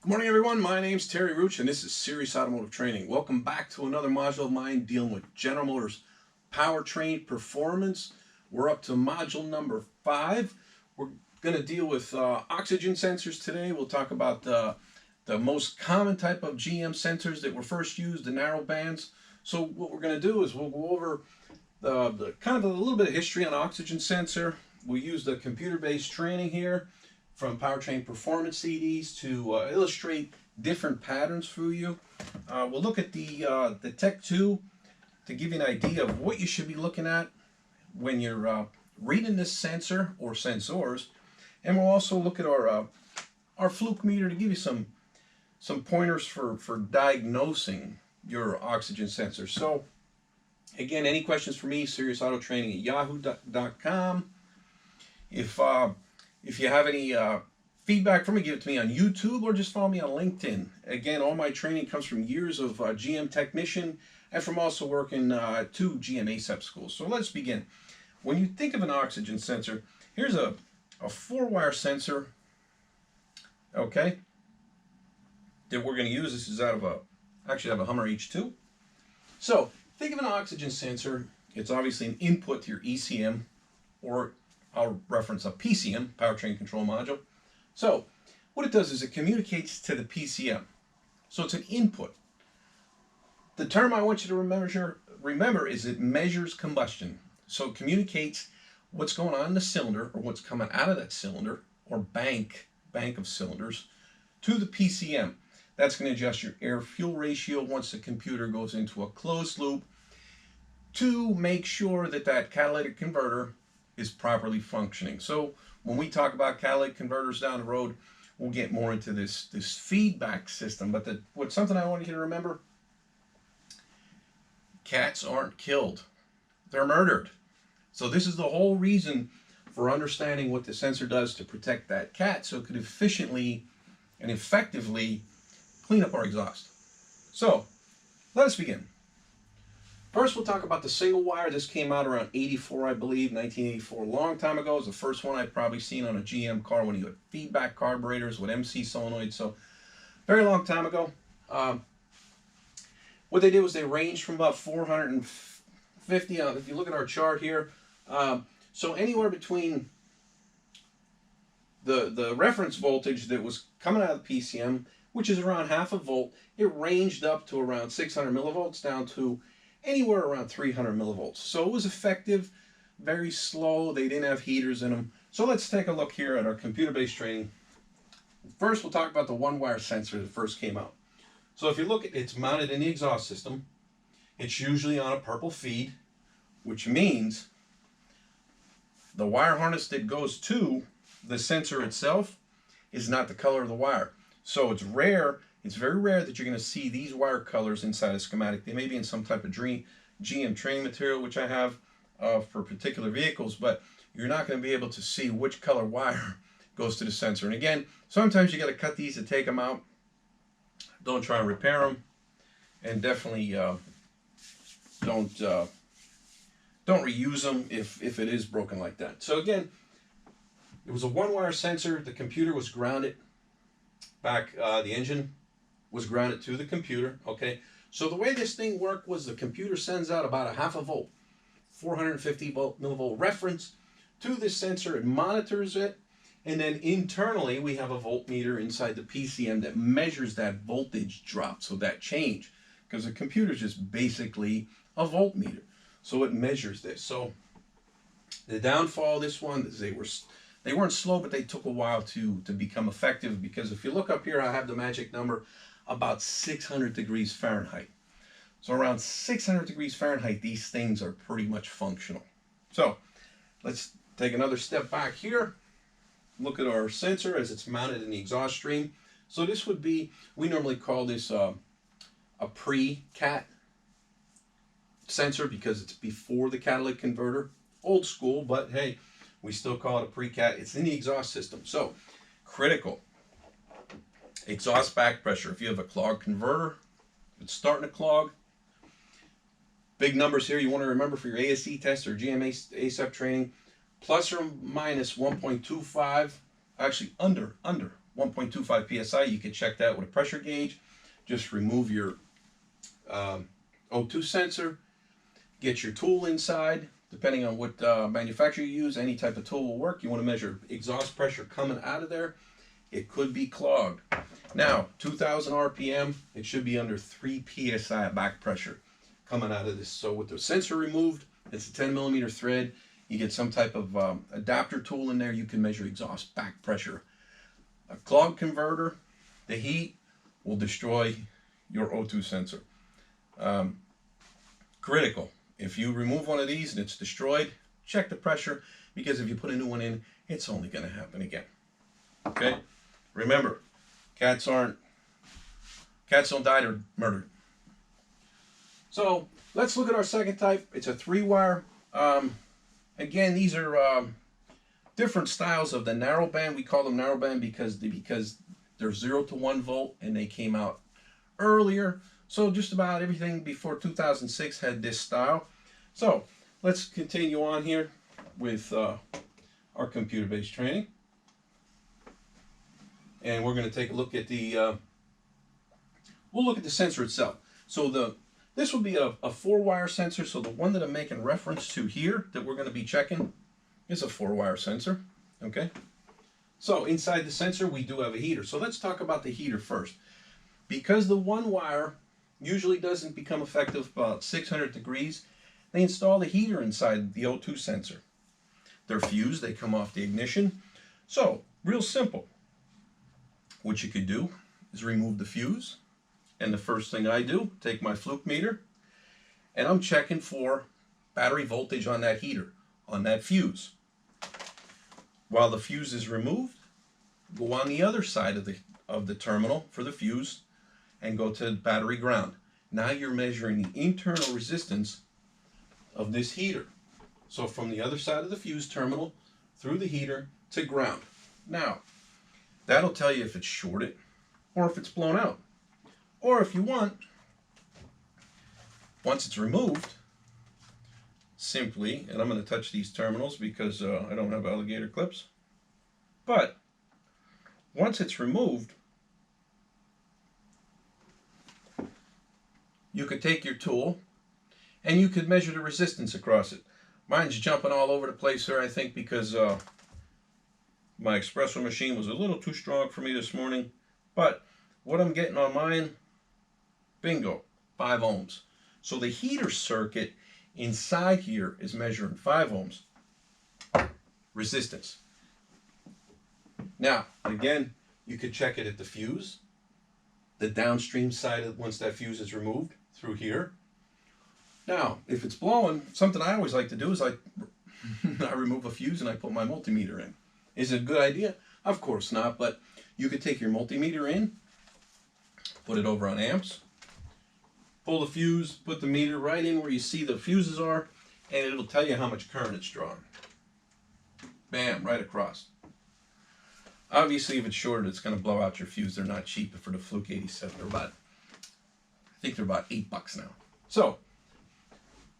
Good morning, everyone. My name's Terry Rooch, and this is Serious Automotive Training. Welcome back to another module of mine dealing with General Motors powertrain performance. We're up to module number 5. We're going to deal with oxygen sensors today. We'll talk about the most common type of GM sensors that were first used, the narrow bands. So what we're going to do is we'll go over the kind of a little bit of history on oxygen sensor. We use the computer-based training here from Powertrain Performance CDs to illustrate different patterns for you. We'll look at the Tech 2 to give you an idea of what you should be looking at when you're reading this sensor or sensors. And we'll also look at our Fluke meter to give you some pointers for diagnosing your oxygen sensor. So again, any questions for me, seriousautotraining@yahoo.com. If you have any feedback for me, give it to me on YouTube or just follow me on LinkedIn. Again, all my training comes from years of GM technician and from also working at 2 GM ASE schools. So let's begin. When you think of an oxygen sensor, here's a 4-wire sensor, okay, that we're going to use. This is out of actually I have a Hummer H2. So think of an oxygen sensor. It's obviously an input to your ECM, or I'll reference a PCM, Powertrain Control Module. So what it does is it communicates to the PCM. So it's an input. The term I want you to remember is it measures combustion. So it communicates what's going on in the cylinder, or what's coming out of that cylinder or bank of cylinders, to the PCM. That's going to adjust your air-fuel ratio once the computer goes into a closed loop to make sure that that catalytic converter is properly functioning. So when we talk about catalytic converters down the road, we'll get more into this feedback system. But what's something I want you to remember: cats aren't killed, they're murdered. So this is the whole reason for understanding what the sensor does to protect that cat, so it could efficiently and effectively clean up our exhaust. So let us begin. First, we'll talk about the single wire. This came out around 84, I believe, 1984, a long time ago. It was the first one I'd probably seen on a GM car when you had feedback carburetors with MC solenoids. So very long time ago. What they did was they ranged from about 450, if you look at our chart here. So anywhere between the reference voltage that was coming out of the PCM, which is around 0.5 volt, it ranged up to around 600 millivolts down to anywhere around 300 millivolts. So it was effective, very slow. They didn't have heaters in them. So let's take a look here at our computer-based training. First, we'll talk about the 1-wire sensor that first came out. So if you look at it, it's mounted in the exhaust system. It's usually on a purple feed, which means the wire harness that goes to the sensor itself is not the color of the wire. So it's rare. It's very rare that you're going to see these wire colors inside a schematic. They may be in some type of GM training material, which I have for particular vehicles, but you're not going to be able to see which color wire goes to the sensor. And again, sometimes you got to cut these to take them out. Don't try and repair them, and definitely don't reuse them if it is broken like that. So again, it was a 1-wire sensor. The computer was grounded back. The engine was grounded to the computer. Okay, so the way this thing worked was the computer sends out about 0.5 volt, 450 millivolt reference to this sensor. It monitors it, and then internally we have a voltmeter inside the PCM that measures that voltage drop, so that change, because the computer is just basically a voltmeter, so it measures this. So the downfall of this one is they weren't slow, but they took a while to become effective, because if you look up here, I have the magic number, about 600 degrees Fahrenheit. So around 600 degrees Fahrenheit, these things are pretty much functional. So let's take another step back here. Look at our sensor as it's mounted in the exhaust stream. So this would be, we normally call this a PreCat sensor because it's before the catalytic converter. Old school, but hey, we still call it a PreCat. It's in the exhaust system. So critical. Exhaust back pressure. If you have a clogged converter, it's starting to clog. Big numbers here you want to remember for your ASE test or GM ASE training. Plus or minus 1.25, actually under 1.25 psi. You can check that with a pressure gauge. Just remove your O2 sensor, get your tool inside, depending on what manufacturer you use. Any type of tool will work. You want to measure exhaust pressure coming out of there. It could be clogged. Now, 2,000 RPM, it should be under 3 psi back pressure coming out of this. So with the sensor removed, it's a 10 millimeter thread. You get some type of adapter tool in there. You can measure exhaust back pressure. A clog converter, the heat will destroy your O2 sensor. Critical. If you remove one of these and it's destroyed, check the pressure, because if you put a new one in, it's only going to happen again. Okay? Remember, cats don't die, they're murdered. So let's look at our second type. It's a 3-wire. Again, these are different styles of the narrowband. We call them narrowband because they're 0 to 1 volt and they came out earlier. So just about everything before 2006 had this style. So let's continue on here with our computer-based training. And we're going to take a look at we'll look at the sensor itself. So this will be a 4-wire sensor. So the one that I'm making reference to here that we're going to be checking is a 4-wire sensor. Okay. So inside the sensor, we do have a heater. So let's talk about the heater first. Because the 1-wire usually doesn't become effective about 600 degrees, they install the heater inside the O2 sensor. They're fused, they come off the ignition. So, real simple. What you could do is remove the fuse, and the first thing I do, take my Fluke meter, and I'm checking for battery voltage on that heater, on that fuse. While the fuse is removed, go on the other side of the terminal for the fuse and go to battery ground. Now you're measuring the internal resistance of this heater. So from the other side of the fuse terminal through the heater to ground. Now, that'll tell you if it's shorted or if it's blown out. Or if you want, once it's removed, simply, and I'm going to touch these terminals because I don't have alligator clips, but once it's removed, you could take your tool and you could measure the resistance across it. Mine's jumping all over the place here, I think, because my espresso machine was a little too strong for me this morning. But what I'm getting on mine, bingo, 5 ohms. So the heater circuit inside here is measuring 5 ohms resistance. Now, again, you could check it at the fuse, the downstream side of once that fuse is removed through here. Now, if it's blowing, something I always like to do is I remove a fuse and I put my multimeter in. Is it a good idea? Of course not, but you could take your multimeter in, put it over on amps, pull the fuse, put the meter right in where you see the fuses are, and it'll tell you how much current it's drawing. Bam, right across. Obviously, if it's shorted, it's going to blow out your fuse. They're not cheap for the Fluke 87. They're about, I think they're about $8 now. So,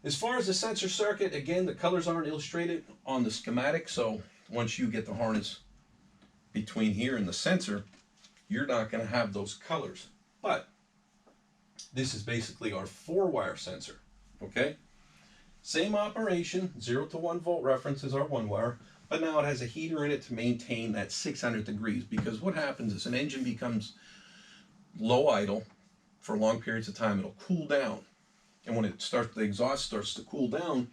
as far as the sensor circuit, again, the colors aren't illustrated on the schematic. So, once you get the harness between here and the sensor, you're not going to have those colors. But this is basically our 4-wire sensor. Okay? Same operation, 0 to 1 volt reference as our 1-wire. But now it has a heater in it to maintain that 600 degrees, because what happens is an engine becomes low idle for long periods of time. It'll cool down. And when it starts, the exhaust starts to cool down,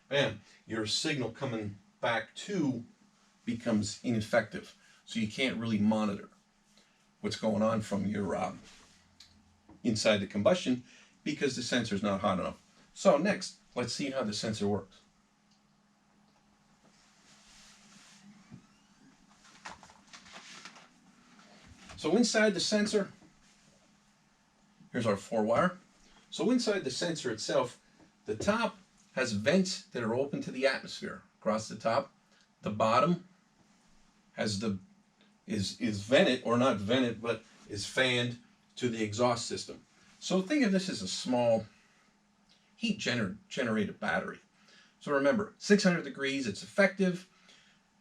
bam, your signal coming back to becomes ineffective. So you can't really monitor what's going on from your inside the combustion because the sensor's not hot enough. So next, let's see how the sensor works. So inside the sensor, here's our 4-wire. So inside the sensor itself, the top has vents that are open to the atmosphere across the top. The bottom has is vented, or not vented, but is fanned to the exhaust system. So think of this as a small heat generated battery. So remember, 600 degrees, it's effective.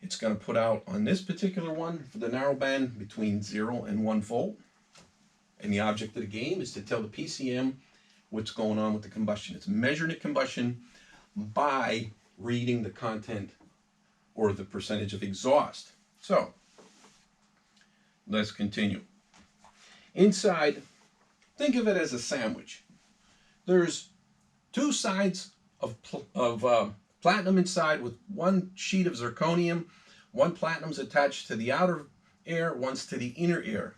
It's going to put out on this particular one for the narrow band between 0 and 1 volt. And the object of the game is to tell the PCM what's going on with the combustion. It's measuring the combustion by reading the content or the percentage of exhaust. So let's continue. Inside, think of it as a sandwich. There's two sides of platinum inside with one sheet of zirconium. One platinum's attached to the outer air, one's to the inner air.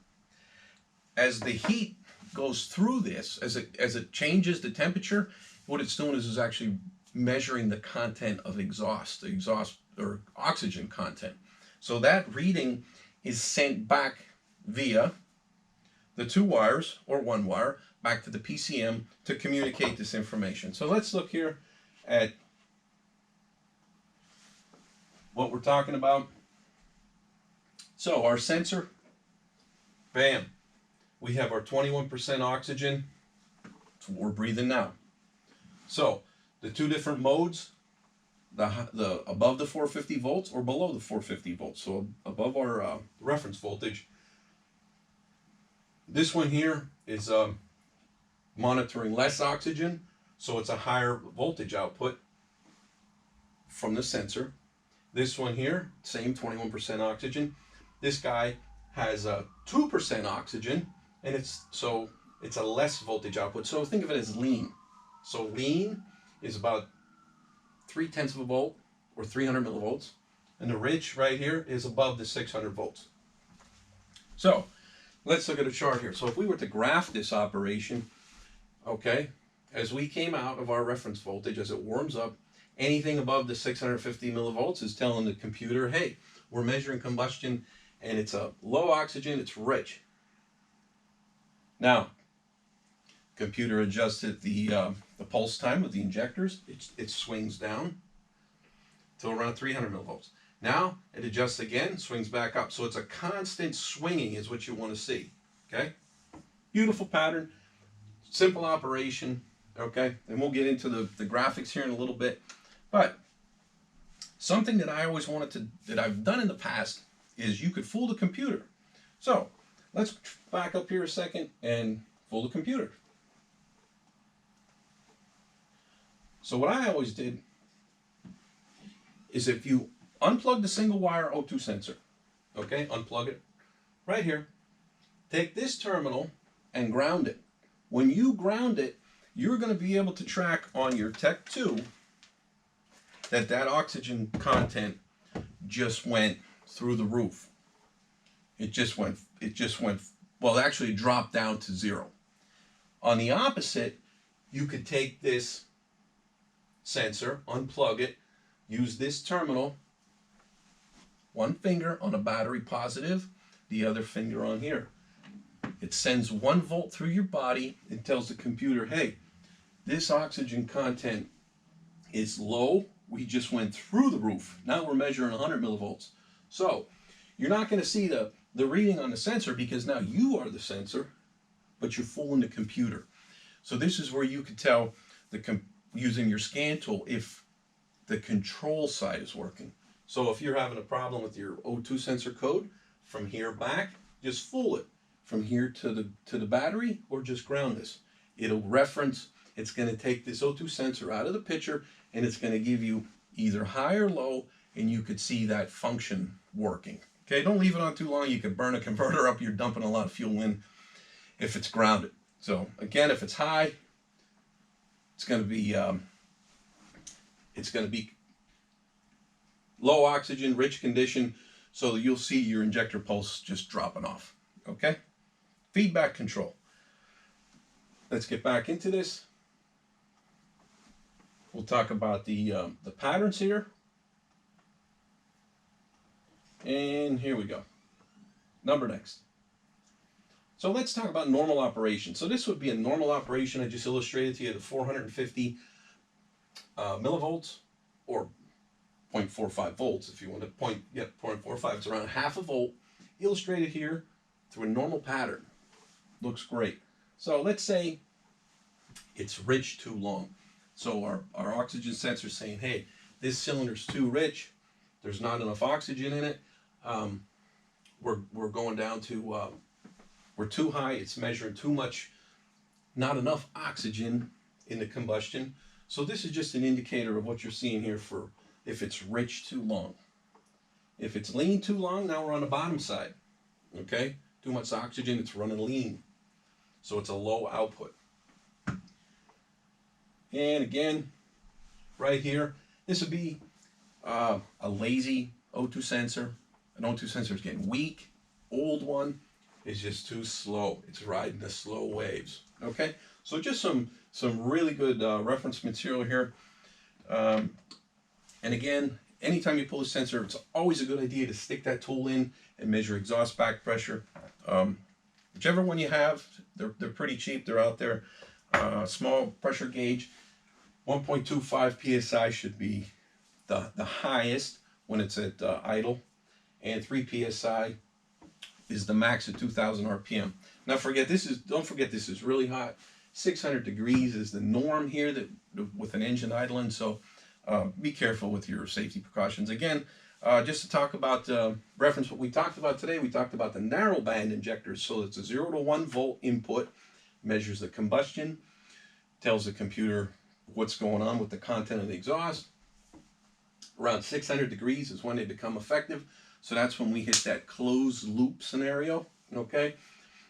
As the heat goes through this, as it changes the temperature, what it's doing is actually measuring the content of exhaust, the exhaust or oxygen content. So that reading is sent back via the two wires or one wire back to the PCM to communicate this information. So let's look here at what we're talking about. So our sensor, bam, we have our 21% oxygen. That's what we're breathing now. So the two different modes, the above the 450 volts or below the 450 volts. So above our reference voltage. This one here is monitoring less oxygen, so it's a higher voltage output from the sensor. This one here, same 21% oxygen. This guy has 2% oxygen, and it's a less voltage output. So think of it as lean. So lean is about 0.3 of a volt or 300 millivolts, and the rich right here is above the 600 volts. So let's look at a chart here. So if we were to graph this operation, okay, as we came out of our reference voltage, as it warms up, anything above the 650 millivolts is telling the computer, hey, we're measuring combustion and it's a low oxygen, it's rich. Now, computer adjusted the pulse time of the injectors. It swings down to around 300 millivolts. Now it adjusts again, swings back up. So it's a constant swinging is what you want to see. Okay? Beautiful pattern, simple operation. Okay? And we'll get into the graphics here in a little bit. But something that I always that I've done in the past is you could fool the computer. So let's back up here a second and fool the computer. So what I always did is if you unplug the single wire O2 sensor, okay, unplug it right here, take this terminal and ground it. When you ground it, you're going to be able to track on your Tech 2 that oxygen content just went through the roof. It just went, well, it actually dropped down to 0. On the opposite, you could take this sensor, unplug it, use this terminal, one finger on a battery positive, the other finger on here. It sends 1 volt through your body and tells the computer, hey, this oxygen content is low. We just went through the roof. Now we're measuring 100 millivolts. So you're not going to see the reading on the sensor because now you are the sensor, but you're fooling the computer. So this is where you could tell using your scan tool if the control side is working. So if you're having a problem with your O2 sensor code, from here back, just fool it. From here to the battery, or just ground this. It'll reference, it's going to take this O2 sensor out of the picture, and it's going to give you either high or low, and you could see that function working. Okay, don't leave it on too long. You could burn a converter up. You're dumping a lot of fuel in if it's grounded. So again, if it's high, it's going to be low oxygen, rich condition, so you'll see your injector pulse just dropping off. Okay? Feedback control. Let's get back into this. We'll talk about the patterns here. And here we go. Number next. So let's talk about normal operation. So this would be a normal operation. I just illustrated to you the 450 millivolts, or 0.45 volts if you want to 0.45. It's around half a volt. Illustrated here through a normal pattern. Looks great. So let's say it's rich too long. So our oxygen sensor is saying, hey, this cylinder's too rich. there's not enough oxygen in it. We're going down to, we're too high, it's measuring too much, not enough oxygen in the combustion. So this is just an indicator of what you're seeing here for if it's rich too long. If it's lean too long, now we're on the bottom side. Okay? Too much oxygen, it's running lean. So it's a low output. And again, right here, this would be a lazy O2 sensor. An O2 sensor is getting weak. Old one is just too slow. It's riding the slow waves. Okay? So just some really good reference material here. And again, anytime you pull a sensor, it's always a good idea to stick that tool in and measure exhaust back pressure. Whichever one you have, they're pretty cheap. They're out there. Small pressure gauge, 1.25 psi should be the highest when it's at idle, and 3 psi is the max at 2,000 RPM. Now don't forget this is really hot. 600 degrees is the norm here that with an engine idling. So be careful with your safety precautions. Again, just to talk about reference what we talked about today, we talked about the narrow band injectors. So it's a 0 to 1 volt input, measures the combustion, tells the computer what's going on with the content of the exhaust. Around 600 degrees is when they become effective. So that's when we hit that closed loop scenario. Okay.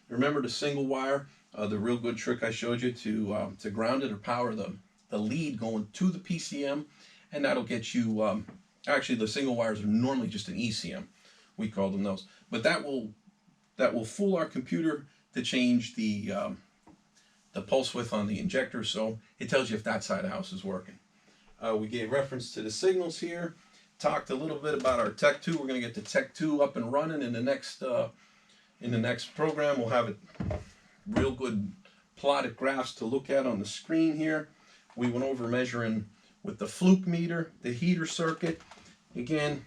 Remember the single wire, the real good trick I showed you to ground it or power the lead going to the PCM, and that'll get you. Actually, the single wires are normally just an ECM. We call them those, but that will fool our computer to change the pulse width on the injector, so it tells you if that side of the house is working. We gave reference to the signals here. Talked a little bit about our Tech 2. We're going to get the Tech 2 up and running in the next program. We'll have it real good plotted graphs to look at on the screen here. We went over measuring with the Fluke meter, the heater circuit. Again,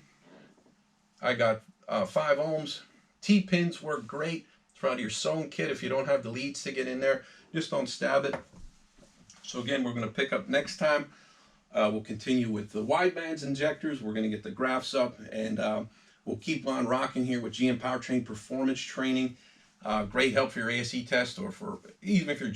I got 5 ohms. T-pins work great. It's part of your sewn kit. If you don't have the leads to get in there, just don't stab it. So again, we're going to pick up next time. We'll continue with the widebands injectors. We're going to get the graphs up, and we'll keep on rocking here with GM Powertrain performance training. Great help for your ASE test, or for even if you're